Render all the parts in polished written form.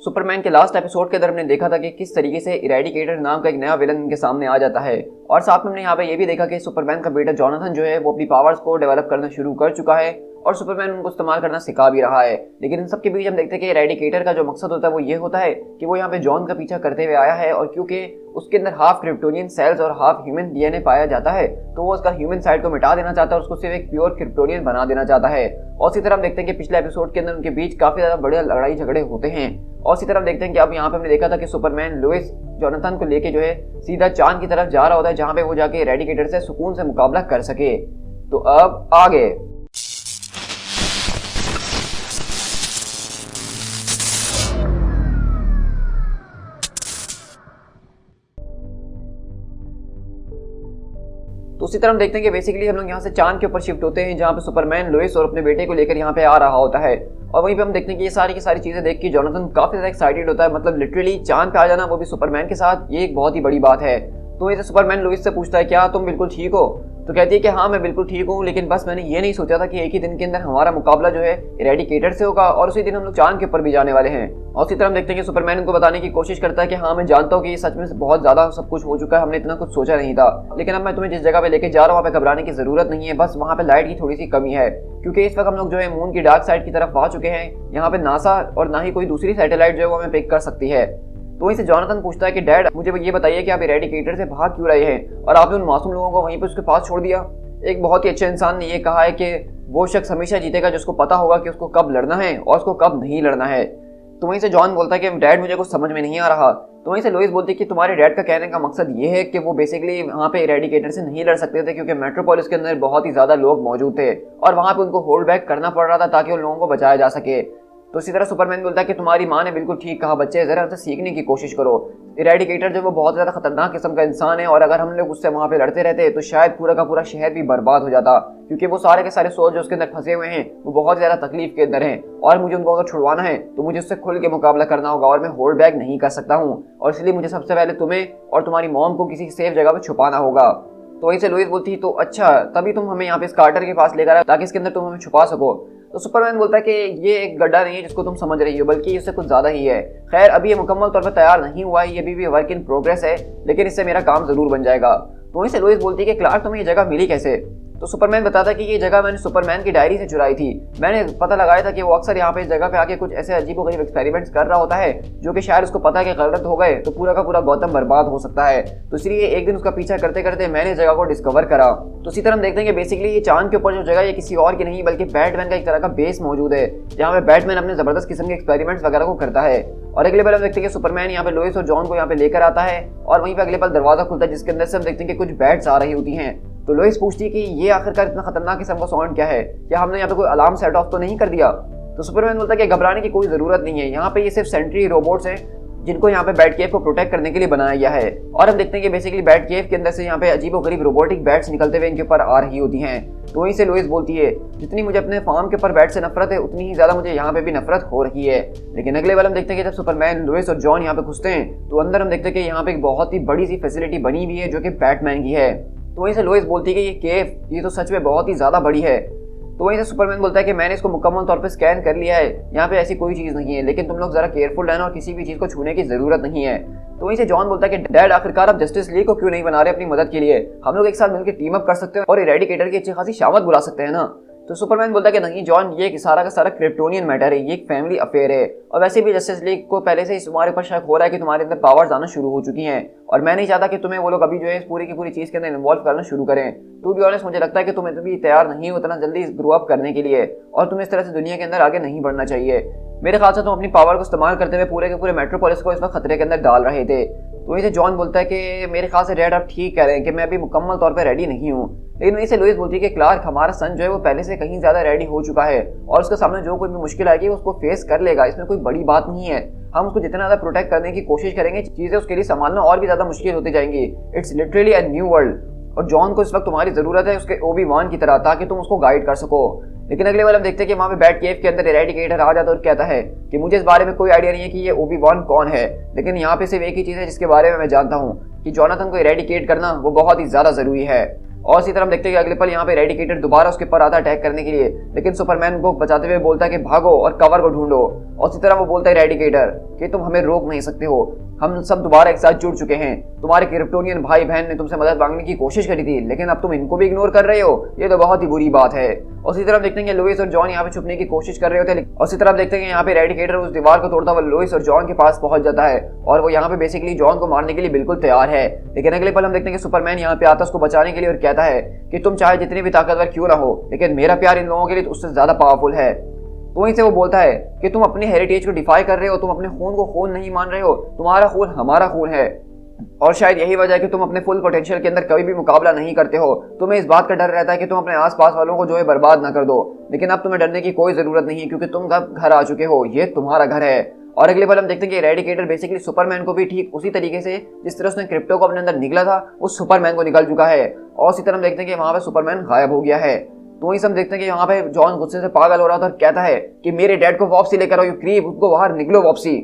Superman के last episode के अंदर हमने देखा था कि किस तरीके से इरेडिकेटर नाम का एक नया विलन इनके सामने आ जाता है और साथ में हमने यहाँ पे ये भी देखा कि सुपरमैन का बेटा जॉनथन जो है वो अपनी पावर्स को डेवलप करना शुरू कर चुका है और सुपरमैन उनको इस्तेमाल करना सिखा भी रहा है। लेकिन इन सब के बीच हम देखते हैं कि इरेडिकेटर का जो मकसद होता है वो ये होता है कि वो यहाँ पे जॉन का पीछा करते हुए आया है और क्योंकि उसके अंदर हाफ क्रिप्टोनियन सेल्स और हाफ ह्यूमन डीएनए पाया जाता है तो वो उसका ह्यूमन साइड को मिटा देना चाहता है और उसको सिर्फ एक प्योर क्रिप्टोनियन बना देना चाहता है। और इसी तरह हम देखते हैं कि पिछले एपिसोड के अंदर उनके बीच काफी ज्यादा बड़े लड़ाई झगड़े होते हैं। और इसी तरह हम देखते हैं कि अब यहाँ पे हमने देखा था कि सुपरमैन लोइस जॉनथन को लेके जो है सीधा चांद की तरफ जा रहा होता है जहाँ पे वो जाके इरेडिकेटर से सुकून से मुकाबला कर सके। तो अब आगे तो उसी तरह हम देखते हैं कि बेसिकली हम लोग यहाँ से चांद के ऊपर शिफ्ट होते हैं जहाँ पे सुपरमैन लोइस और अपने बेटे को लेकर यहाँ पे आ रहा होता है और वहीं पे हम देखते हैं कि ये सारी की सारी चीजें देख के जॉनथन काफी ज्यादा एक्साइटेड होता है। मतलब लिटरली चांद पे आ जाना वो भी सुपरमैन के साथ, ये एक बहुत ही बड़ी बात है। तो इसे सुपरमैन लोइस से पूछता है क्या तुम बिल्कुल ठीक हो? तो कहती है कि हाँ मैं बिल्कुल ठीक हूँ, लेकिन बस मैंने ये नहीं सोचा था कि एक ही दिन के अंदर हमारा मुकाबला जो है इरेडिकेटर से होगा और उसी दिन हम लोग चांद के ऊपर भी जाने वाले हैं। और इसी तरह हम देखते हैं कि सुपरमैन उनको बताने की कोशिश करता है कि हाँ मैं जानता हूँ कि ये सच में बहुत ज्यादा सब कुछ हो चुका है, हमने इतना कुछ सोचा नहीं था, लेकिन अब मैं तुम्हें जिस जगह पे लेके जा रहा हूँ वहाँ पे घबराने की जरूरत नहीं है, बस वहाँ पे लाइट की थोड़ी सी कमी है क्योंकि इस वक्त हम लोग जो है मून की डार्क साइड की तरफ आ चुके हैं। यहाँ पे नासा और ना ही कोई दूसरी सैटेलाइट जो है वो हमें पिक कर सकती है। तो वहीं से जॉनथन पूछता है कि डैड मुझे ये बताइए कि आप इरेडिकेटर से भाग क्यों रहे हैं और आपने उन मासूम लोगों को वहीं पर उसके पास छोड़ दिया। एक बहुत ही अच्छे इंसान ने ये कहा है कि वो शख्स हमेशा जीतेगा जिसको पता होगा कि उसको कब लड़ना है और उसको कब नहीं लड़ना है। तो वहीं से जॉन बोलता है कि डैड मुझे कुछ समझ में नहीं आ रहा। तो वहीं से लोइस बोलती है कि तुम्हारे डैड का कहने का मकसद ये है कि वो बेसिकली वहाँ पे इरेडिकेटर से नहीं लड़ सकते थे क्योंकि मेट्रोपोलिस के अंदर बहुत ही ज्यादा लोग मौजूद थे और वहाँ पे उनको होल्ड बैक करना पड़ रहा था ताकि उन लोगों को बचाया जा सके। तो इसी तरह सुपरमैन बोलता है कि तुम्हारी माँ ने बिल्कुल ठीक कहा, बच्चे जरा उनसे सीखने की कोशिश करो। इरेडिकेटर जो वो बहुत ज्यादा खतरनाक किस्म का इंसान है और अगर हम लोग उससे वहाँ पे लड़ते रहते तो शायद पूरा का पूरा शहर भी बर्बाद हो जाता क्योंकि वो सारे के सारे सोल जो उसके अंदर फंसे हुए हैं वो बहुत ज्यादा तकलीफ के अंदर हैं और मुझे उनको अगर छुड़वाना है तो मुझे उससे खुल के मुकाबला करना होगा और मैं होल्ड बैक नहीं कर सकता हूँ और इसलिए मुझे सबसे पहले तुम्हें और तुम्हारी मॉम को किसी सेफ जगह पे छुपाना होगा। तो वहीं से लोइस बोलती तो अच्छा तभी तुम हमें यहाँ पे इस कार्टर के पास लेकर आए ताकि इसके अंदर तुम हमें छुपा सको। तो सुपरमैन बोलता है कि ये एक गड्ढा नहीं है जिसको तुम समझ रही हो, बल्कि इससे कुछ ज्यादा ही है। खैर अभी ये मुकम्मल तौर पर तैयार नहीं हुआ है, ये भी वर्क इन प्रोग्रेस है, लेकिन इससे मेरा काम जरूर बन जाएगा। तो वहीं से लोइस बोलती है कि क्लार्क तुम्हें ये जगह मिली कैसे? तो सुपरमैन बताता है कि ये जगह मैंने सुपरमैन की डायरी से चुराई थी। मैंने पता लगाया था कि वो अक्सर यहाँ पे इस जगह पे आके कुछ ऐसे अजीबोगरीब एक्सपेरिमेंट्स कर रहा होता है जो कि शायद उसको पता है कि गलत हो गए तो पूरा का पूरा गौतम बर्बाद हो सकता है। तो इसलिए एक दिन उसका पीछा करते करते मैंने इस जगह को डिस्कवर करा। तो इसी तरह हम देखते हैं कि बेसिकली ये चांद के ऊपर जो जगह ये किसी और की नहीं बल्कि बैटमैन का एक तरह का बेस मौजूद है जहाँ पे बैटमैन अपने जबरदस्त किस्म के एक्सपेरिमेंट्स वगैरह को करता है। और अगले पल हम देखते हैं कि सुपरमैन यहाँ पे लोइस और जॉन को यहाँ पे लेकर आता है और वहीं पे अगले पल दरवाजा खुलता है जिसके अंदर से हम देखते हैं कि कुछ बैट्स आ रही होती हैं। तो लोइस पूछती है कि ये आखिरकार इतना खतरनाक किस्म का साउंड क्या है, क्या हमने यहाँ पे कोई अलार्म सेट ऑफ तो नहीं कर दिया? तो सुपरमैन बोलता है कि घबराने की कोई जरूरत नहीं है, यहाँ पे ये सिर्फ सेंट्री रोबोट्स हैं जिनको यहाँ पे बैट केव को प्रोटेक्ट करने के लिए बनाया गया है। और हम देखते हैं कि बेसिकली बैट केव के अंदर से यहाँ पे अजीबोगरीब रोबोटिक बैट्स निकलते हुए इनके ऊपर आ रही होती हैं। तो वहीं से लोइस बोलती है जितनी मुझे अपने फार्म के ऊपर बैट से नफरत है उतनी ही ज्यादा मुझे यहाँ पे भी नफरत हो रही है। लेकिन अगले बार हम देखते हैं कि जब सुपरमैन लोइस और जॉन यहाँ पे घुसते हैं तो अंदर हम देखते हैं कि यहाँ पे एक बहुत ही बड़ी सी फैसिलिटी बनी हुई है जो कि बैटमैन की है। तो वहीं से लोइस बोलती है कि ये केव ये तो सच में बहुत ही ज्यादा बड़ी है। तो वहीं से सुपरमैन बोलता है कि मैंने इसको मुकम्मल तौर पे स्कैन कर लिया है, यहाँ पे ऐसी कोई चीज़ नहीं है, लेकिन तुम लोग जरा केयरफुल रहना और किसी भी चीज़ को छूने की जरूरत नहीं है। तो वहीं से जॉन बोलता है कि डैड आखिरकार आप जस्टिस लीग को क्यों नहीं बना रहे अपनी मदद के लिए? हम लोग एक साथ मिलकर टीम अप कर सकते हैं और इरेडिकेटर की अच्छी खासी शामत बुला सकते हैं ना। तो सुपरमैन बोलता है कि नहीं जॉन, ये सारा का सारा क्रिप्टोनियन मैटर है, ये एक फैमिली अफेयर है और वैसे भी जस्टिस लीग को पहले से ही तुम्हारे ऊपर शक हो रहा है कि तुम्हारे अंदर पावर्स आना शुरू हो चुकी हैं और मैं नहीं चाहता कि तुम्हें वो लोग अभी जो है इस पूरी की पूरी चीज़ के अंदर इन्वॉल्व करना शुरू करें। टू बी ऑनेस्ट मुझे लगता है कि तुम्हें भी तैयार नहीं हो इतना जल्दी ग्रो अप करने के लिए और तुम्हें इस तरह से दुनिया के अंदर आगे नहीं बढ़ना चाहिए। मेरे ख्याल से तुम अपनी पावर को इस्तेमाल करते हुए पूरे के पूरे मेट्रोपोलिस को इस वक्त खतरे के अंदर डाल रहे थे। तो वहीं से जॉन बोलता है कि मेरे ख्याल से डैड आप ठीक कह रहे हैं कि मैं अभी मुकम्मल तौर पर रेडी नहीं हूँ। लेकिन वहीं से लोइस बोलती है कि क्लार्क हमारा सन जो है वो पहले से कहीं ज़्यादा रेडी हो चुका है और उसके सामने जो कोई भी मुश्किल आएगी उसको फेस कर लेगा, इसमें कोई बड़ी बात नहीं है। हम उसको जितना ज़्यादा प्रोटेक्ट करने की कोशिश करेंगे चीज़ें उसके लिए संभालना और भी ज़्यादा मुश्किल होती जाएंगी। It's literally a new world और जॉन को इस वक्त तुम्हारी ज़रूरत है उसके ओबी-वान की तरह ताकि तुम उसको गाइड कर सको। लेकिन अगले बार हम देखते हैं कि वहाँ पे बैट केव के अंदर इरेडिकेटर आ जाता है और कहता है कि मुझे इस बारे में कोई आइडिया नहीं है कि ये ओबी-वान कौन है, लेकिन यहाँ पे सिर्फ एक ही चीज़ है जिसके बारे में मैं जानता हूँ कि जॉनथन को इरेडिकेट करना वो बहुत ही ज़्यादा ज़रूरी है। और इसी तरह हम देखते हैं कि अगले पल यहाँ पे रेडिकेटर दोबारा उसके ऊपर आता है अटैक करने के लिए, लेकिन सुपरमैन को बचाते हुए बोलता है कि भागो और कवर को ढूंढो। और इसी तरह वो बोलता है रेडिकेटर कि तुम हमें रोक नहीं सकते हो, हम सब दोबारा एक साथ जुड़ चुके हैं। तुम्हारे क्रिप्टोनियन भाई बहन ने तुमसे मदद मांगने की कोशिश करी थी, लेकिन अब तुम इनको भी इग्नोर कर रहे हो, ये तो बहुत ही बुरी बात है। और इसी तरह देखते हैं कि लुइस और जॉन यहाँ पे छुपने की कोशिश कर रहे होते हैं। और इसी तरह देखते हैं कि यहाँ पे रेडिकेटर उस दीवार को तोड़ता हुआ लुइस और जॉन के पास पहुंच जाता है और वो यहाँ पे बेसिकली जॉन को मारने के लिए बिल्कुल तैयार है। लेकिन अगले पल हम देखते हैं कि सुपरमैन यहाँ पे आता है उसको बचाने के लिए और कहता है कि तुम चाहे जितने भी ताकतवर क्यों ना हो, लेकिन मेरा प्यार इन लोगों के लिए उससे ज्यादा पावरफुल है। तो वहीं से वो बोलता है कि तुम अपने हेरिटेज को डिफाई कर रहे हो, तुम अपने खून को खून नहीं मान रहे हो, तुम्हारा खून हमारा खून है। और शायद यही वजह है कि तुम अपने फुल पोटेंशियल के अंदर कभी भी मुकाबला नहीं करते हो। तुम्हें इस बात का डर रहता है कि तुम अपने आसपास वालों को जो है बर्बाद ना कर दो, लेकिन अब तुम्हें डरने की कोई जरूरत नहीं, क्योंकि तुम घर आ चुके हो, ये तुम्हारा घर है। और अगले बार हम देखते हैं कि रेडिकेटर बेसिकली सुपरमैन को भी ठीक उसी तरीके से जिस तरह उसने क्रिप्टो को अपने अंदर निकला था, वो सुपरमैन को निकल चुका है। और इसी तरह हम देखते हैं कि वहां पे सुपरमैन गायब हो गया है। तो वहीं से हम देखते हैं कि यहाँ पे जॉन गुस्से से पागल हो रहा था और कहता है कि मेरे डैड को वापसी लेकर आओ, यू क्रीप, उसको बाहर निकलो वापसी।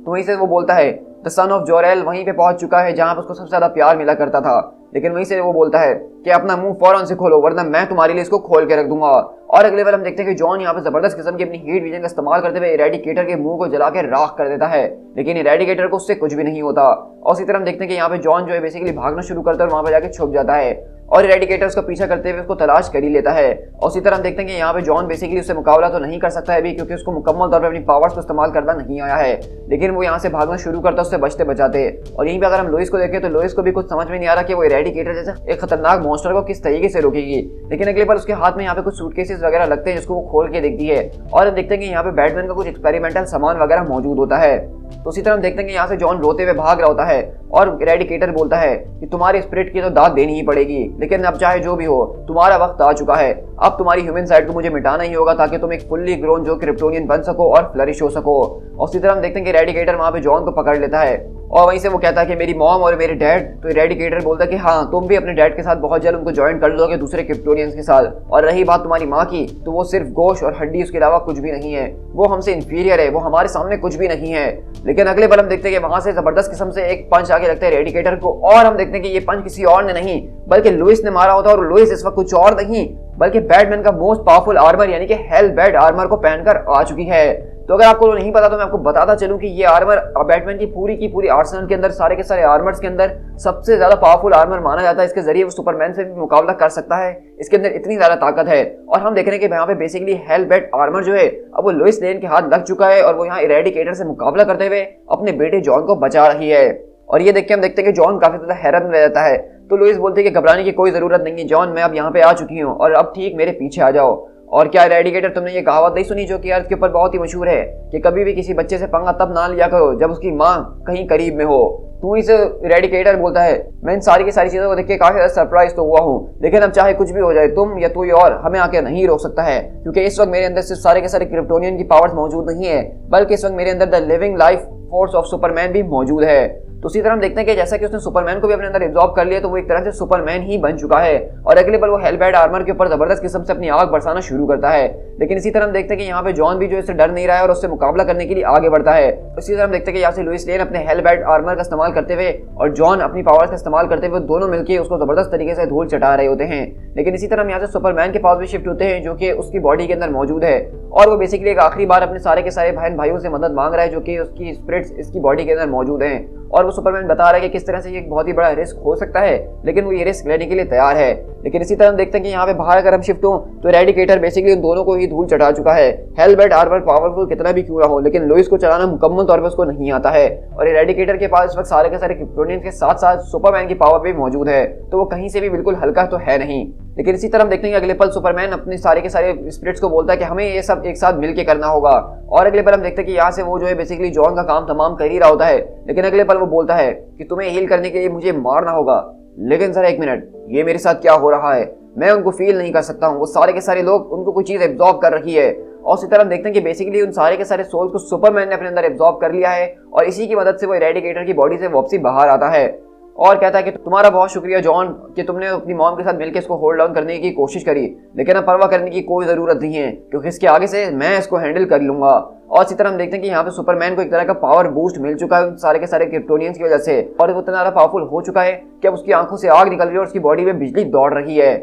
तो वहीं से वो बोलता है द सन ऑफ जोरेल वहीं पे पहुंच चुका है जहां पर उसको सबसे ज्यादा प्यार मिला करता था। लेकिन वहीं से वो बोलता है कि अपना मुंह फौरन से खोलो, वरना मैं तुम्हारे लिए इसको खोल के रख दूंगा। और अगले बार हम देखते हैं कि जॉन यहाँ पे जबरदस्त किस्म की अपनी हीट विजन का इस्तेमाल करते हुए इरेडिकेटर के मुंह को जला के राख कर देता है, लेकिन इरेडिकेटर को उससे कुछ भी नहीं होता। और इसी तरह हम देखते हैं कि यहाँ पे जॉन जो है बेसिकली भागना शुरू करता है और वहां पे जाके छुप जाता है और इरेडिकेटर उसका पीछा करते हुए उसको तलाश कर ही लेता है। और इसी तरह हम देखते हैं कि यहाँ पे जॉन बेसिकली उससे मुकाबला तो नहीं कर सकता है अभी, क्योंकि उसको मुकम्मल तौर पर अपनी पावर्स को इस्तेमाल करना नहीं आया है, लेकिन वो यहाँ से भागना शुरू करता है उससे बचते बचाते। और यहीं पे अगर हम लुइस को देखें तो लुइस को भी कुछ समझ में नहीं आ रहा कि वो इरेडिकेटर जैसे एक खतरनाक मॉन्स्टर को किस तरीके से रोकेगी। लेकिन अगले बार उसके हाथ में यहाँ पे कुछ सूटकेसेस वगैरह लगते हैं जिसको वो खोल के देखती है और हम देखते हैं कि यहाँ पे बैटमैन का कुछ एक्सपेरिमेंटल सामान वगैरह मौजूद होता है। तो इसी तरह हम देखते हैं कि यहाँ से जॉन रोते हुए भाग रहा होता है और इरेडिकेटर बोलता है कि तुम्हारे स्पिरिट की तो दाद देनी ही पड़ेगी, लेकिन अब चाहे जो भी हो तुम्हारा वक्त आ चुका है, अब तुम्हारी ह्यूमन साइड को मुझे मिटाना ही होगा ताकि तुम एक फुल्ली ग्रोन जो क्रिप्टोनियन बन सको और फ्लरिश हो सको। और इसी तरह हम देखते हैं कि इरेडिकेटर वहां पे जॉन को पकड़ लेता है और वहीं से वो कहता है कि मेरी मॉम और मेरे डैड। तो इरेडिकेटर बोलता है कि हाँ, तुम भी अपने डैड के साथ बहुत जल्द उनको ज्वाइन कर लोगे दूसरे क्रिप्टोनियंस के साथ। और रही बात तुम्हारी माँ की, तो वो सिर्फ गोश्त और हड्डी, उसके अलावा कुछ भी नहीं है, वो हमसे इंफीरियर है, वो हमारे सामने कुछ भी नहीं है। लेकिन अगले पल हम देखते हैं कि वहां से जबरदस्त किस्म से एक पंच आगे लगता है इरेडिकेटर को और हम देखते हैं कि ये पंच किसी और ने नहीं बल्कि लुइस ने मारा होता है। और लुइस इस वक्त कुछ और नहीं बल्कि बैटमैन का मोस्ट पावरफुल आर्मर यानी कि हेलबैट आर्मर को पहनकर आ चुकी है। तो अगर आपको नहीं पता तो मैं आपको बताता चलूं कि ये आर्मर बैटमैन की पूरी आर्सेनल के अंदर सारे के सारे आर्मर्स के अंदर सबसे ज्यादा पावरफुल आर्मर माना जाता है। इसके जरिए वो सुपरमैन से भी मुकाबला कर सकता है, इसके अंदर इतनी ज्यादा ताकत है। और हम देख रहे हैं कि यहाँ पे बेसिकली हेलबैट आर्मर जो है अब वो लुइस लेन के हाथ लग चुका है और वो यहाँ इरेडिकेटर से मुकाबला करते हुए अपने बेटे जॉन को बचा रही है। और ये देख के हम देखते हैं कि जॉन काफी ज्यादा हैरत में रह जाता है। तो लुइस बोलते हैं कि घबराने की कोई जरूरत नहीं है जॉन, मैं अब यहाँ पे आ चुकी हूँ और अब ठीक मेरे पीछे आ जाओ। और क्या इरेडिकेटर, तुमने ये कहावत नहीं सुनी जो कि अर्थ के ऊपर बहुत ही मशहूर है कि कभी भी किसी बच्चे से पंगा तब ना लिया करो जब उसकी माँ कहीं करीब में हो। तू इस इरेडिकेटर बोलता है मैं इन सारी की सारी चीजों को देख के काफी ज्यादा सरप्राइज तो हुआ हूँ, लेकिन अब चाहे कुछ भी हो जाए तुम या कोई और हमें आके नहीं रोक सकता है, क्योंकि इस वक्त मेरे अंदर सिर्फ सारे के सारे क्रिप्टोनियन की पावर्स मौजूद नहीं है बल्कि इस वक्त मेरे अंदर the living life force of Superman भी मौजूद है। तो इसी तरह हम देखते हैं कि जैसा कि उसने सुपरमैन को भी अपने अंदर एब्जॉर्ब कर लिया तो वो एक तरह से सुपरमैन ही बन चुका है और अगले पल वो हेलबैट आर्मर के ऊपर जबरदस्त किस्म से अपनी आग बरसाना शुरू करता है। लेकिन इसी तरह हम देखते हैं कि यहाँ पे जॉन भी जो इससे डर नहीं रहा है और उससे मुकाबला करने के लिए आगे बढ़ता है। इसी तरह हम देखते हैं कि यहाँ से लुइस लेन अपने हेलबैट आर्मर का इस्तेमाल करते हुए और जॉन अपनी पावर्स का इस्तेमाल करते हुए दोनों मिलकर उसको जबरदस्त तरीके से धूल चटा रहे होते हैं। लेकिन इसी तरह हम यहाँ से सुपरमैन के पास भी शिफ्ट होते हैं जो कि उसकी बॉडी के अंदर मौजूद है और वो बेसिकली एक आखिरी बार अपने सारे के सारे बहन भाइयों से मदद मांग रहा है जो कि उसकी स्पिरिट्स इसकी बॉडी के अंदर मौजूद हैं। और वो सुपरमैन बता रहा है कि किस तरह से ये एक बहुत ही बड़ा रिस्क हो सकता है, लेकिन वो ये रिस्क लेने के लिए तैयार है। लेकिन इसी तरह हम देखते हैं कि यहाँ पे बाहर अगर हम शिफ्ट हो तो इरेडिकेटर बेसिकली उन दोनों को ही धूल चढ़ा चुका है। हेलबैट आर्मर पावरफुल कितना भी क्यों ना हो, लेकिन लुइस को चलाना मुकम्मल तौर पर उसको नहीं आता है और इरेडिकेटर के पास इस वक्त सारे के सारे क्रिप्टोनियंस के साथ साथ सुपरमैन की पावर भी मौजूद है, तो वो कहीं से भी बिल्कुल हल्का तो है नहीं। लेकिन इसी तरह हम देखते हैं कि अगले पल सुपरमैन अपने सारे के सारे स्पिरिट्स को बोलता है कि हमें ये सब एक साथ मिलकर करना होगा। और अगले पल हम देखते हैं कि यहाँ से वो जो है बेसिकली जॉन का काम तमाम कर ही रहा होता है, लेकिन अगले पल वो बोलता है कि तुम्हें हील करने के लिए मुझे मारना होगा। लेकिन सर एक मिनट, ये मेरे साथ क्या हो रहा है, मैं उनको फील नहीं कर सकता हूँ, वो सारे के सारे लोग उनको कोई चीज एब्जॉर्ब कर रही है। और इसी तरह हम देखते हैं कि बेसिकली उन सारे के सारे सोल्स को सुपरमैन ने अपने अंदर एब्जॉर्ब कर लिया है और इसी की मदद से वो इरेडिकेटर की बॉडी से वापसी बाहर आता है। और कहता है कि तुम्हारा बहुत शुक्रिया जॉन कि तुमने अपनी मॉम के साथ मिलकर इसको होल्ड डाउन करने की कोशिश करी, लेकिन अब परवाह करने की कोई ज़रूरत नहीं है क्योंकि इसके आगे से मैं इसको हैंडल कर लूँगा। और इसी तरह हम देखते हैं कि यहाँ पे सुपरमैन को एक तरह का पावर बूस्ट मिल चुका है उन सारे के सारे क्रिप्टोनियंस की वजह से, और वो इतना ज़्यादा पावरफुल हो चुका है कि अब उसकी आंखों से आग निकल रही है और उसकी बॉडी में बिजली दौड़ रही है।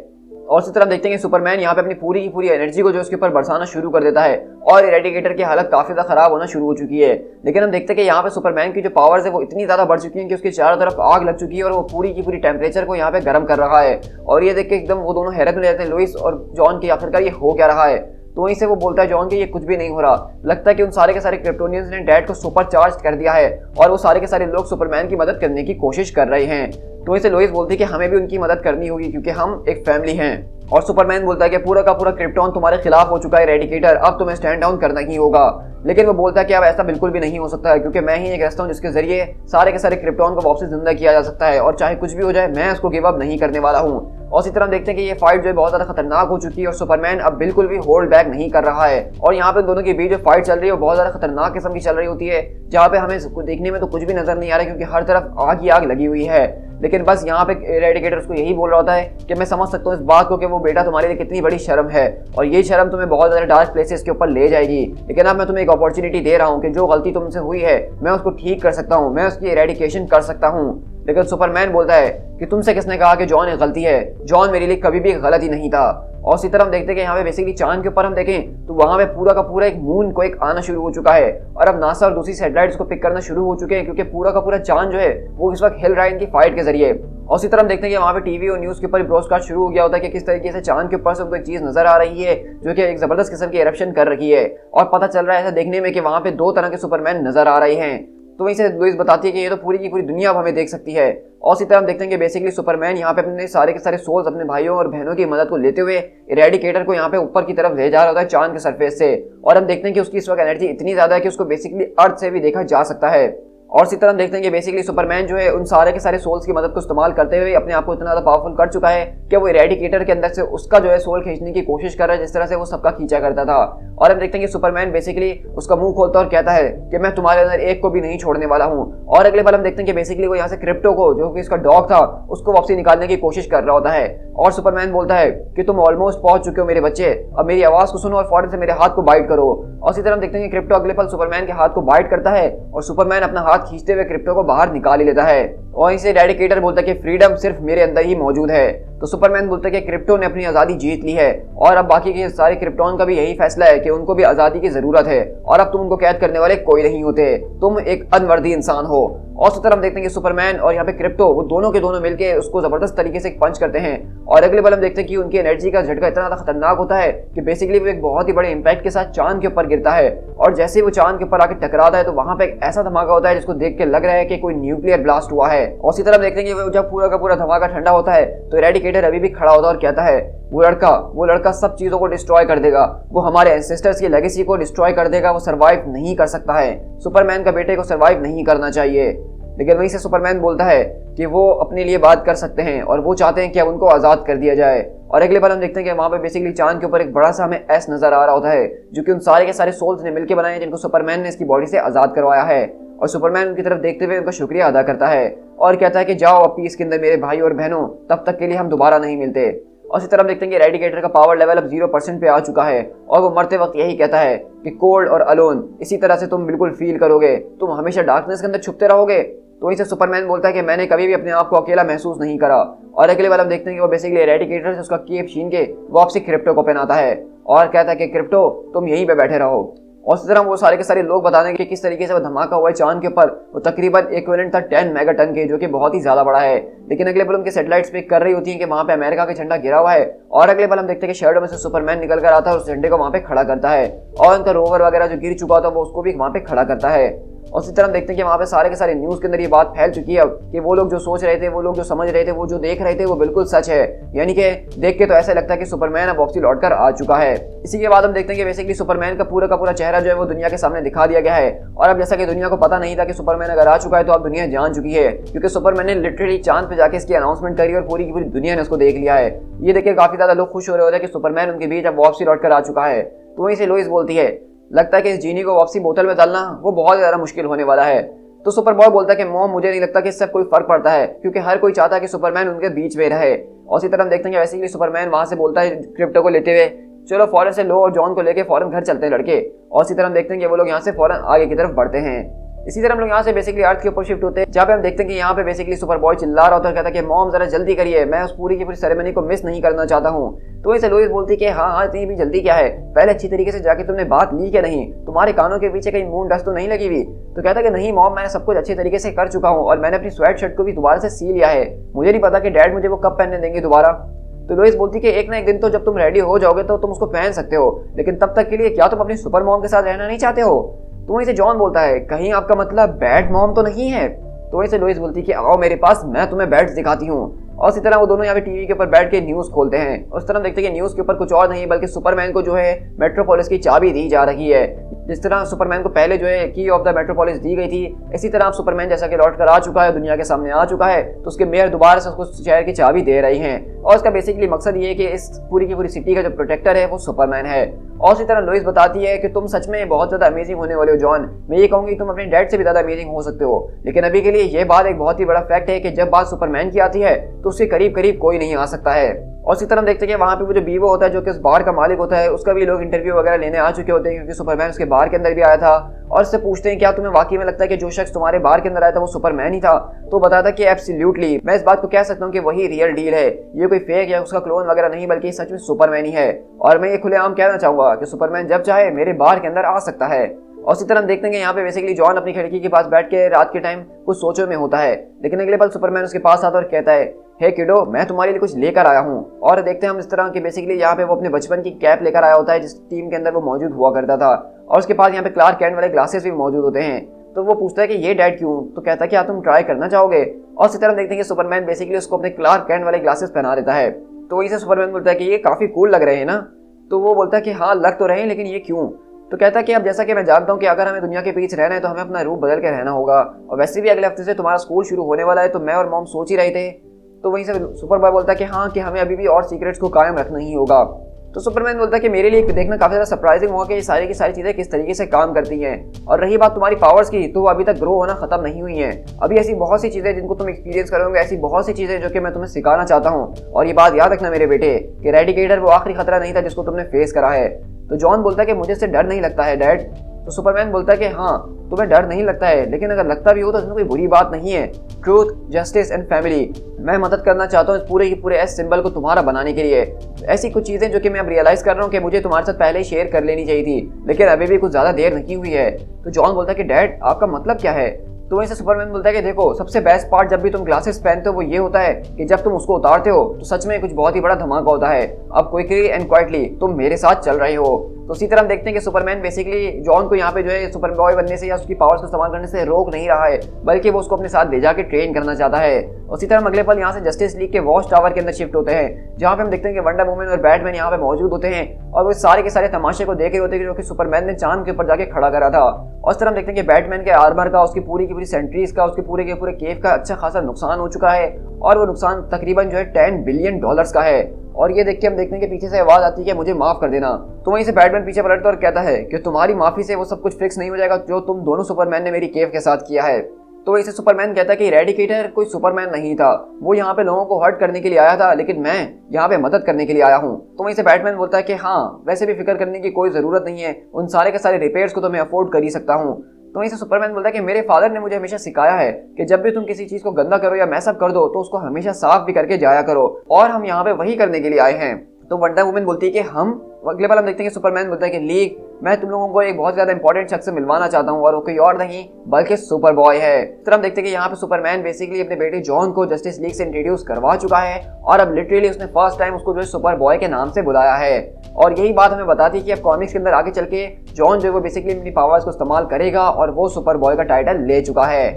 और इसी तरह देखते हैं कि सुपरमैन यहाँ पे अपनी पूरी की पूरी एनर्जी को जो उसके ऊपर बरसाना शुरू कर देता है और इरेडिकेटर की हालत काफी ज्यादा खराब होना शुरू हो चुकी है। लेकिन हम देखते हैं कि यहाँ पे सुपरमैन की जो पावर्स है वो इतनी ज्यादा बढ़ चुकी है कि उसके चारों तरफ आग लग चुकी है और वो पूरी की पूरी टेम्परेचर को यहाँ पे गर्म कर रहा है। और ये देख के एकदम वो दोनों हैरत में रहते हैं, लुइस और जॉन की आखिरकार ये हो क्या रहा है। तो वहीं से वो बोलता है जॉन कि ये कुछ भी नहीं हो रहा, लगता है कि उन सारे के सारे क्रिप्टोनियंस ने डैड को सुपर चार्ज कर दिया है और वो सारे के सारे लोग सुपरमैन की मदद करने की कोशिश कर रहे हैं। तो वहीं से लोइस बोलती है कि हमें भी उनकी मदद करनी होगी क्योंकि हम एक फैमिली हैं। और सुपरमैन बोलता है कि पूरा का पूरा क्रिप्टॉन तुम्हारे खिलाफ हो चुका है इरेडिकेटर, अब तुम्हें स्टैंड डाउन करना ही होगा। लेकिन वो बोलता है कि अब ऐसा बिल्कुल भी नहीं हो सकता है क्योंकि मैं ही एक रास्ता हूँ जिसके जरिए सारे के सारे क्रिप्टॉन को वापस जिंदा किया जा सकता है और चाहे कुछ भी हो जाए मैं उसको गिव अप नहीं करने वाला हूँ। और इसी तरह हम देखते हैं कि ये फाइट जो है बहुत ज्यादा खतरनाक हो चुकी है और सुपरमैन अब बिल्कुल भी होल्ड बैक नहीं कर रहा है। और यहाँ पे दोनों के बीच जो फाइट चल रही है वो बहुत ज्यादा खतरनाक किस्म की चल रही होती है, जहाँ पे हमें देखने में तो कुछ भी नजर नहीं आ रहा क्योंकि हर तरफ आग ही आग लगी हुई है। लेकिन बस यहाँ पे इरेडिकेटर उसको यही बोल रहा होता है कि मैं समझ सकता हूँ इस बात को कि वो बेटा तुम्हारे लिए कितनी बड़ी शर्म है और ये शर्म तुम्हें बहुत ज़्यादा डार्क प्लेसेस के ऊपर ले जाएगी, लेकिन अब मैं तुम्हें एक अपॉर्चुनिटी दे रहा हूँ कि जो गलती तुमसे हुई है मैं उसको ठीक कर सकता हूँ, मैं उसकी इरेडिकेशन कर सकता हूँ। लेकिन सुपरमैन बोलता है कि तुमसे किसने कहा कि जॉन एक गलती है, जॉन मेरे लिए कभी भी गलत ही नहीं था। और इसी तरह हम देखते हैं कि यहाँ पे बेसिकली चांद के ऊपर हम देखें तो वहां पे पूरा का पूरा एक मून को एक आना शुरू हो चुका है और अब नासा और दूसरी सैटेलाइट्स को पिक करना शुरू हो चुके हैं क्योंकि पूरा का पूरा चांद जो है वो इस वक्त हिल रहा है इनकी फाइट के जरिए। और इसी तरह हम देखते हैं कि वहाँ पे टीवी और न्यूज़ के ऊपर ब्रॉडकास्ट शुरू हो गया होता है कि किस तरीके से चांद के ऊपर से उनको एक चीज़ नजर आ रही है जो कि एक जबरदस्त किस्म की एरप्शन कर रही है और पता चल रहा है ऐसा देखने में कि वहाँ पे 2 तरह के सुपरमैन नजर आ रहे हैं। तो वहीं से लुइस बताती है कि ये तो पूरी की पूरी दुनिया अब हमें देख सकती है। और इसी तरह हम देखते हैं कि बेसिकली सुपरमैन यहाँ पे अपने सारे के सारे सोल्स अपने भाइयों और बहनों की मदद को लेते हुए इरेडिकेटर को यहाँ पे ऊपर की तरफ ले जा रहा होता है चांद के सरफेस से। और हम देखते हैं कि उसकी इस वक्त एनर्जी इतनी ज्यादा है कि उसको बेसिकली अर्थ से भी देखा जा सकता है। और इसी तरह हम देखते हैं कि बेसिकली सुपरमैन जो है उन सारे के सारे सोल्स की मदद को इस्तेमाल करते हुए अपने आप को इतना ज़्यादा पावरफुल कर चुका है कि वो इरेडिकेटर के अंदर से उसका जो है सोल खींचने की कोशिश कर रहा है जिस तरह से वो सबका खींचा करता था। और हम देखते हैं कि सुपरमैन बेसिकली उसका मुंह खोलता और कहता है कि मैं तुम्हारे अंदर एक को भी नहीं छोड़ने वाला हूँ। और अगले बार हम देखते हैं कि बेसिकली वो यहाँ से क्रिप्टो को जो कि इसका डॉग था उसको वापसी निकालने की कोशिश कर रहा होता है। और सुपरमैन बोलता है कि तुम ऑलमोस्ट पहुंच चुके हो मेरे बच्चे, अब मेरी आवाज को सुनो और फौरन से मेरे हाथ को बाइट करो। और इसी तरह हम देखते हैं कि क्रिप्टो अगले पल सुपरमैन के हाथ को बाइट करता है और सुपरमैन अपना हाथ खींचते हुए क्रिप्टो को बाहर निकाल ही लेता है। और इसे इरेडिकेटर बोलता है कि फ्रीडम सिर्फ मेरे अंदर ही मौजूद है। तो सुपरमैन बोलता है कि क्रिप्टो ने अपनी आज़ादी जीत ली है और अब बाकी के सारे क्रिप्टॉन का भी यही फैसला है कि उनको भी आज़ादी की ज़रूरत है और अब तुम उनको कैद करने वाले कोई नहीं होते, तुम एक अनवर्दी इंसान हो। और उस तरह हम देखते हैं कि सुपरमैन और यहाँ पे क्रिप्टो वो दोनों के दोनों मिलकर उसको जबरदस्त तरीके से पंच करते हैं और अगले बार हम देखते हैं कि उनकी एनर्जी का झटका इतना ज़्यादा खतरनाक होता है कि बेसिकली वो एक बहुत ही बड़े इंपैक्ट के साथ चांद के ऊपर गिरता है। और जैसे वो चांद के ऊपर आकर टकराता है तो वहां पे एक ऐसा धमाका होता है जिसको देख के लग रहा है कि कोई न्यूक्लियर ब्लास्ट हुआ है। और इसी तरह हम देखते हैं कि जब पूरा का पूरा धमाका ठंडा होता है तो इरेडिकेटर अभी भी खड़ा होता है और कहता है वो लड़का सब चीजों को डिस्ट्रॉय कर देगा, वो हमारे एंसेस्टर्स की लेगेसी को डिस्ट्रॉय कर देगा, वो सर्वाइव नहीं कर सकता है, सुपरमैन का बेटे को सर्वाइव नहीं करना चाहिए। लेकिन वहीं से सुपरमैन बोलता है कि वो अपने लिए बात कर सकते हैं और वो चाहते हैं कि अब उनको आज़ाद कर दिया जाए। और अगले बार हम देखते हैं कि वहाँ पे बेसिकली चांद के ऊपर एक बड़ा सा हमें एस नजर आ रहा होता है जो कि उन सारे के सारे सोल्स ने मिलकर बनाए हैं जिनको सुपरमैन ने इसकी बॉडी से आज़ाद करवाया है। और सुपरमैन उनकी तरफ देखते हुए उनका शुक्रिया अदा करता है और कहता है कि जाओ अब पीस के अंदर मेरे भाई और बहनों, तब तक के लिए हम दोबारा नहीं मिलते। और इसी तरह हम देखते हैं कि इरेडिकेटर का पावर लेवल अब 0% पे आ चुका है और वो मरते वक्त यही कहता है कि कोल्ड और अलोन इसी तरह से तुम बिल्कुल फील करोगे, तुम हमेशा डार्कनेस के अंदर छुपते रहोगे। तो इसे सुपरमैन बोलता है कि मैंने कभी भी अपने आप को अकेला महसूस नहीं करा। और अगले बार हम देखते हैं कि वो बेसिकली इरेडिकेटर से उसका केप छीन के वापसी क्रिप्टो को पहनाता है और कहता है कि क्रिप्टो तुम यहीं पे बैठे रहो। और इस तरह वो सारे के सारे लोग बता देंगे कि किस तरीके से वो धमाका हुआ है चांद के ऊपर, वो तकरीबन इक्विवेलेंट था 10 मेगाटन के, जो कि बहुत ही ज्यादा बड़ा है। लेकिन अगले पल उनके सैटेलाइट्स पिक कर रही होती हैं कि वहां पे अमेरिका का झंडा गिरा हुआ है और अगले पल हम देखते हैं कि शैडो में से सुपरमैन निकल कर आता है और उस झंडे को वहां पे खड़ा करता है और उनका रोवर वगैरह जो गिर चुका था वो उसको भी वहां पे खड़ा करता है। और इसी तरह हम देखते हैं कि वहाँ पे सारे के सारे न्यूज़ के अंदर ये बात फैल चुकी है अब कि वो लोग जो सोच रहे थे, वो लोग जो समझ रहे थे, वो जो देख रहे थे वो बिल्कुल सच है। यानी कि देख के तो ऐसा लगता है कि सुपरमैन अब वापसी लौट कर आ चुका है। इसी के बाद हम देखते हैं कि बेसिकली सुपरमैन का पूरा चेहरा जो है वो दुनिया के सामने दिखा दिया गया है। और अब जैसा कि दुनिया को पता नहीं था कि सुपरमैन अगर आ चुका है तो अब दुनिया जान चुकी है क्योंकि सुपरमैन ने लिटरली चांद पे जाके इसकी अनाउंसमेंट करी और पूरी की पूरी दुनिया ने उसको देख लिया है। ये देखिए काफी ज्यादा लोग खुश हो रहे होते हैं कि सुपरमैन उनके बीच अब वापसी लौट कर आ चुका है। तो वहीं से लोइस बोलती है लगता है कि इस जीनी को वापसी बोतल में डालना वो बहुत ज़्यादा मुश्किल होने वाला है। तो सुपर बॉय बोलता है कि मॉम मुझे नहीं लगता कि इससे कोई फर्क पड़ता है, क्योंकि हर कोई चाहता है कि सुपरमैन उनके बीच में रहे। और इसी तरह हम देखते हैं कि वैसे ही सुपरमैन वहां से बोलता है क्रिप्टो को लेते हुए, चलो फौरन से लो और जॉन को लेके फौरन घर चलते हैं लड़के। और इसी तरह हम देखते हैं कि वो लोग यहाँ से फौरन आगे की तरफ बढ़ते हैं। इसी तरह हम लोग यहाँ से बेसिकली अर्थ के ऊपर शिफ्ट होते हैं, जहाँ पे हम देखते हैं कि यहाँ पे बेसिकली सुपर बॉय चिल्ला रहा होता है, कहता है कि मॉम जरा जल्दी करिए, मैं उस पूरी की पूरी सेरेमनी को मिस नहीं करना चाहता हूँ। तो इसे लोइस बोलती है कि हाँ इतनी भी जल्दी क्या है, पहले अच्छी तरीके से जाके तुमने बात ली क्या नहीं, तुम्हारे कानों के पीछे कहीं मून डस्ट तो नहीं लगी हुई। तो कहता है कि नहीं मॉम, मैंने सब कुछ अच्छे तरीके से कर चुका हूँ और मैंने अपनी स्वेट शर्ट को भी दोबारा से सी लिया है, मुझे नहीं पता कि डैड मुझे वो कब पहनने देंगे दोबारा। तो लोइस बोलती कि एक ना एक दिन तो जब तुम रेडी हो जाओगे तो तुम उसको पहन सकते हो, लेकिन तब तक के लिए क्या तुम अपनी सुपर मॉम के साथ रहना नहीं चाहते हो। तो वहीं से जॉन बोलता है कहीं आपका मतलब बैड मॉम तो नहीं है। तो वहीं से लोइस बोलती कि आओ मेरे पास, मैं तुम्हें बैट्स दिखाती हूँ। और इसी तरह वो दोनों यहाँ पे टीवी के ऊपर बैठ के न्यूज़ खोलते हैं। उस तरह देखते हैं कि न्यूज़ के ऊपर कुछ और नहीं बल्कि सुपरमैन को जो है मेट्रोपोलिस की चाबी दी जा रही है। जिस तरह सुपरमैन को पहले जो है की ऑफ द मेट्रोपोलिस दी गई थी, इसी तरह अब सुपरमैन जैसा कि लौट कर आ चुका है, दुनिया के सामने आ चुका है, तो उसके मेयर दोबारा से उसको शहर की चाबी दे रही हैं। और इसका बेसिकली मकसद ये है कि इस पूरी की पूरी सिटी का जो प्रोटेक्टर है वो सुपरमैन है। और इसी तरह लोइस बताती है कि तुम सच में बहुत ज़्यादा अमेजिंग होने वाले हो जॉन, मैं ये कहूँगी तुम अपने डैड से भी ज़्यादा अमेजिंग हो सकते हो। लेकिन अभी के लिए ये बात एक बहुत ही बड़ा फैक्ट है कि जब बात सुपरमैन की आती है तो उसके करीब करीब कोई नहीं आ सकता है। और इसी तरह हम देखते हैं कि वहाँ पे वो जो बीवो होता है जो कि उस बार का मालिक होता है, उसका भी लोग इंटरव्यू वगैरह लेने आ चुके होते हैं, क्योंकि सुपरमैन उसके बार के अंदर भी आया था। और उससे पूछते हैं क्या तुम्हें वाकई में लगता है कि जो शख्स तुम्हारे बार के अंदर आया था वो सुपरमैन ही था। तो बताता कि एब्सोल्युटली, मैं इस बात को कह सकता हूँ कि वही रियल डील है, ये कोई फेक या उसका क्लोन वगैरह नहीं, बल्कि सच में सुपरमैन ही है। और मैं ये खुलेआम कहना चाहूंगा कि सुपरमैन जब चाहे मेरे बार के अंदर आ सकता है। और इसी तरह हम देखते हैं कि यहाँ पे बेसिकली जॉन अपनी खिड़की के पास बैठ के रात के टाइम कुछ सोचों में होता है, लेकिन अगले पल सुपरमैन उसके पास आता है और कहता है हे किडो, मैं तुम्हारे लिए कुछ लेकर आया हूँ। और देखते हैं हम इस तरह की बेसिकली यहाँ पे वो अपने बचपन की कैप लेकर आया होता है जिस टीम के अंदर वो मौजूद हुआ करता था, और उसके पास यहाँ पे क्लार्क कैंट वाले ग्लासेस भी मौजूद होते हैं। तो वो पूछता है कि ये डैड क्यों, तो कहता है कि क्या तुम ट्राई करना चाहोगे। और इसी तरह देखते हैं कि सुपरमैन बेसिकली उसको अपने क्लार्क कैंट वाले ग्लासेस पहना देता है। तो वहीं से सुपरमैन बोलता है कि ये काफी कूल लग रहे हैं ना। तो वो बोलता है कि हाँ लग तो रहे हैं, लेकिन ये क्यों। तो कहता है कि अब जैसा कि मैं जानता हूँ कि अगर हमें दुनिया के पीछे रहना है तो हमें अपना रूप बदल के रहना होगा, और वैसे भी अगले हफ्ते से तुम्हारा स्कूल शुरू होने वाला है, तो मैं और मॉम सोच ही रहे थे। तो वहीं से सुपर बॉय बोलता है कि हाँ कि हमें अभी भी और सीक्रेट्स को कायम रखना ही होगा। तो सुपरमैन बोलता है कि मेरे लिए देखना काफी ज्यादा सरप्राइजिंग होगा कि ये सारी की सारी चीजें किस तरीके से काम करती हैं। और रही बात तुम्हारी पावर्स की, तो वो अभी तक ग्रो होना खत्म नहीं हुई हैं। अभी ऐसी बहुत सी चीजें जिनको तुम एक्सपीरियंस करोगे, ऐसी बहुत सी चीजें जो कि मैं तुम्हें सिखाना चाहता हूँ। और ये बात याद रखना मेरे बेटे कि रेडिकेटर वो आखिरी खतरा नहीं था जिसको तुमने फेस करा है। तो जॉन बोलता है कि मुझे इससे डर नहीं लगता है डैड। तो सुपरमैन बोलता है कि हाँ तुम्हें डर नहीं लगता है, लेकिन अगर लगता भी हो तो इसमें कोई बुरी बात नहीं है। ट्रूथ, जस्टिस एंड फैमिली, मैं मदद करना चाहता हूँ इस पूरे के पूरे एस सिंबल को तुम्हारा बनाने के लिए। ऐसी कुछ चीज़ें जो कि मैं अब रियलाइज़ कर रहा हूँ कि मुझे तुम्हारे साथ पहले ही शेयर कर लेनी चाहिए थी, लेकिन अभी भी कुछ ज़्यादा देर नहीं हुई है। तो जॉन बोलता है कि डैड आपका मतलब क्या है। तो वहीं से सुपरमैन बोलता है कि देखो सबसे बेस्ट पार्ट जब भी तुम ग्लासेस पहनते हो वो ये होता है कि जब तुम उसको उतारते हो तो सच में कुछ बहुत ही बड़ा धमाका होता है। अब क्विकली एंड क्वाइटली तुम मेरे साथ चल रहे हो। तो इसी तरह हम देखते हैं कि सुपरमैन बेसिकली जॉन को यहाँ पे जो है सुपर बॉय बनने से या उसकी पावर्स को इस्तेमाल करने से रोक नहीं रहा है, बल्कि वो उसको अपने साथ ले जाके ट्रेन करना चाहता है। उसी तरह हम अगले पल यहाँ से जस्टिस लीग के वॉच टावर के अंदर शिफ्ट होते हैं, जहाँ पे हम देखते हैं कि वंडर वुमन और बैटमैन यहाँ पे मौजूद होते हैं और वो सारे के सारे तमाशे को देख रहे होते हैं जो कि सुपरमैन ने चांद के ऊपर जाके खड़ा करा था। और इस तरह हम देखते हैं कि बैटमैन के आर्मर का, उसकी पूरी की पूरी सेंट्रीज का, उसके पूरे के पूरे केव का अच्छा खासा नुकसान हो चुका है, और वो नुकसान तकरीबन जो है $10 बिलियन का है। और ये देख के हम देखते हैं कि पीछे से आवाज आती है कि मुझे माफ कर देना। तो वहीं से बैटमैन पीछे पलटता और कहता है कि तुम्हारी माफी से वो सब कुछ फिक्स नहीं हो जाएगा जो तुम दोनों सुपरमैन ने मेरी केव के साथ किया है। तो वहीं से सुपरमैन कहता है कि रेडिकेटर कोई सुपरमैन नहीं था, वो यहाँ पे लोगों को हर्ट करने के लिए आया था, लेकिन मैं यहाँ पे मदद करने के लिए आया हूँ। तो वहीं से बैटमैन बोलता है कि हाँ वैसे भी फिक्र करने की कोई जरूरत नहीं है, उन सारे के सारे रिपेयर्स को तो मैं अफोर्ड कर ही सकता हूँ। तो वहीं से सुपरमैन बोलता है कि मेरे फादर ने मुझे हमेशा सिखाया है कि जब भी तुम किसी चीज को गंदा करो या मैसअप कर दो तो उसको हमेशा साफ भी करके जाया करो, और हम यहाँ पे वही करने के लिए आए हैं। तो वंडर वुमन बोलती है कि हम अगले बार हम देखते हैं कि सुपरमैन बोलता है कि लीग, मैं तुम लोगों को एक बहुत ज्यादा इंपॉर्टेंट शख्स से मिलवाना चाहता हूँ, और वो कोई और नहीं बल्कि सुपर बॉय है। इस तरह हम देखते हैं कि यहाँ पे सुपरमैन बेसिकली अपने बेटे जॉन को जस्टिस लीग से इंट्रोड्यूस करवा चुका है, और अब लिटरली उसने फर्स्ट टाइम उसको जो है सुपर बॉय के नाम से बुलाया है। और यही बात हमें बताती है कि अब कॉमिक्स के अंदर आगे चल के जॉन जो है वो बेसिकली अपनी पावर्स को इस्तेमाल करेगा और वो सुपर बॉय का टाइटल ले चुका है।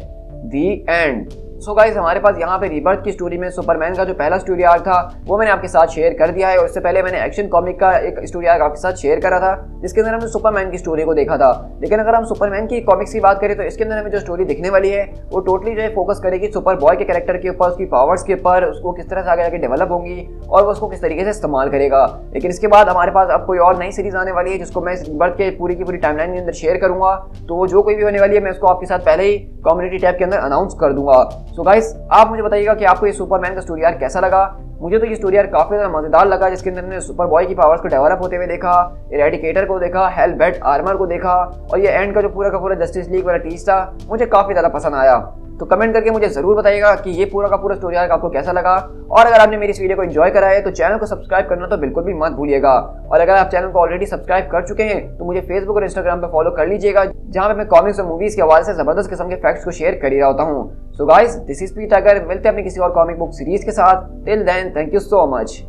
दी एंड। सो गाइस हमारे पास यहाँ पे रीबर्थ की स्टोरी में सुपरमैन का जो पहला स्टोरी आर्क था वो मैंने आपके साथ शेयर कर दिया है, और इससे पहले मैंने एक्शन कॉमिक का एक स्टोरी आर्क आपके साथ शेयर करा था जिसके अंदर हमने सुपरमैन की स्टोरी को देखा था। लेकिन अगर हम सुपरमैन की कॉमिक्स की बात करें तो इसके अंदर हमें जो स्टोरी दिखने वाली है वो टोटली जो है फोकस करेगी सुपर बॉय के कैरेक्टर के ऊपर, उसकी पावर्स के ऊपर, उसको किस तरह से आगे जाके डेवलप होंगी और वो उसको किस तरीके से इस्तेमाल करेगा। लेकिन इसके बाद हमारे पास अब कोई और नई सीरीज आने वाली है जिसको मैं इस रीबर्थ के पूरी की पूरी टाइमलाइन के अंदर शेयर करूंगा, तो जो कोई भी होने वाली है मैं उसको आपके साथ पहले ही कम्युनिटी टैब के अंदर अनाउंस कर दूंगा। सो गाइस आप मुझे बताइएगा कि आपको ये सुपरमैन का स्टोरी आर्क कैसा लगा। मुझे तो ये स्टोरी आर्क काफी ज्यादा मजेदार लगा, जिसके अंदर मैंने सुपर बॉय की पावर्स को डेवलप होते हुए देखा, इरेडिकेटर को देखा, हेलबैट आर्मर को देखा, और ये एंड का जो पूरा का पूरा जस्टिस लीग वाला टीज था मुझे काफी ज्यादा पसंद आया। तो कमेंट करके मुझे जरूर बताइएगा कि ये पूरा का पूरा स्टोरी आर्क आपको कैसा लगा, और अगर आपने मेरी इस वीडियो को एंजॉय करा है तो चैनल को सब्सक्राइब करना तो बिल्कुल भी मत भूलिएगा। और अगर आप चैनल को ऑलरेडी सब्सक्राइब कर चुके हैं तो मुझे फेसबुक और इंस्टाग्राम पे फॉलो कर लीजिएगा, जहां पे मैं कॉमिक्स और मूवीज के हवाले से जबरदस्त किस्म के फैक्ट्स को शेयर कर ही रहा होता हूँ। सो गाइस दिस इज स्पीडटाइगर, मिलते हैं अपनी किसी और कॉमिक बुक सीरीज के साथ। Till then thank you so much.